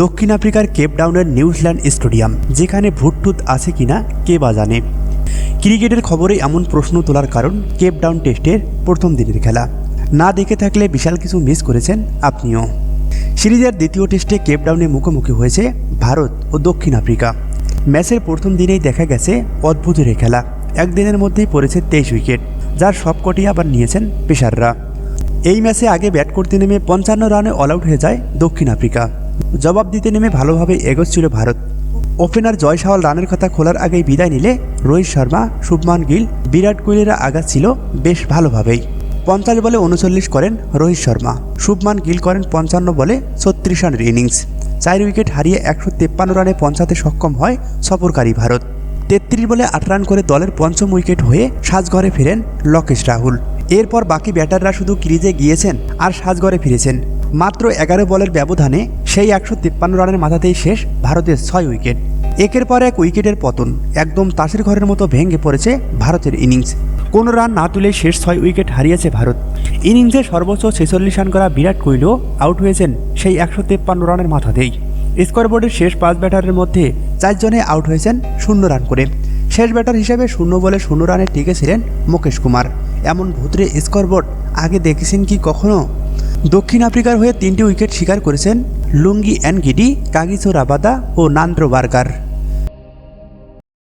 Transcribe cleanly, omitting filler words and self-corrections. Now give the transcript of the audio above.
দক্ষিণ আফ্রিকার কেপটাউনের New Zealand stadium, যেখানে ভূতটুত আছে কিনা কে বা জানে। ক্রিকেটের খবরে এমন প্রশ্ন তোলার কারণ কেপটাউন টেস্টের প্রথম দিনের খেলা। না দেখে থাকলে বিশাল কিছু মিস করেছেন আপনিও। সিরিজের দ্বিতীয় টেস্টে কেপটাউনে মুখোমুখি হয়েছে ভারত ও দক্ষিণ আফ্রিকা। ম্যাচের প্রথম দিনেই দেখা গেছে অদ্ভুত খেলা। একদিনের মধ্যেই পড়েছে 23 উইকেট, যার সবকটি আবার নিয়েছেন পেসাররা। এই ম্যাচে আগে ব্যাট করতে নেমে 55 রানে অল আউট হয়ে যায় দক্ষিণ আফ্রিকা। জবাব দিতে নেমে ভালোভাবে এগোচ্ছিল ভারত। ওপেনার জয় সাওয়াল রানের কথা খোলার আগেই বিদায় নিলে রোহিত শর্মা, শুভমান গিল, বিরাট কোহলিরা আগাচ্ছিল বেশ ভালোভাবেই। 50 বলে 39 করেন রোহিত শর্মা, শুভমান গিল করেন 55 বলে 36 রানের ইনিংস। 4 উইকেট হারিয়ে 153 রানে পৌঁছাতে সক্ষম হয় সফরকারী ভারত। 33 বলে 8 রান করে দলের পঞ্চম উইকেট হয়ে সাজঘরে ফেরেন লোকেশ রাহুল। এরপর বাকি ব্যাটাররা শুধু ক্রিজে গিয়েছেন আর সাজঘরে ফিরেছেন। মাত্র 11 বলের ব্যবধানে সেই 153 রানের মাথাতেই শেষ ভারতের 6 উইকেট। একের পর এক উইকেটের পতন, একদম তাসের ঘরের মতো ভেঙে পড়েছে ভারতের ইনিংস। কোনো রান না তুলে শেষ 6 উইকেট হারিয়েছে ভারত। ইনিংসে সর্বোচ্চ 46 রান করা বিরাট কোহলিও আউট হয়েছেন সেই 153 রানের মাথাতেই। স্কোরবোর্ডের শেষ 5 ব্যাটারের মধ্যে 4 জনে আউট হয়েছেন 0 রান করে। শেষ ব্যাটার হিসেবে 0 বলে 0 রানে টিকেছিলেন মুকেশ কুমার। এমন ভুতুড়ে স্কোরবোর্ড আগে দেখেছেন কি কখনো? দক্ষিণ আফ্রিকার হয়ে 3টি উইকেট শিকার করেছেন লুঙ্গি এনগিডি, কাগিসো রাবাদা ও নান্দ্রো বার্গার।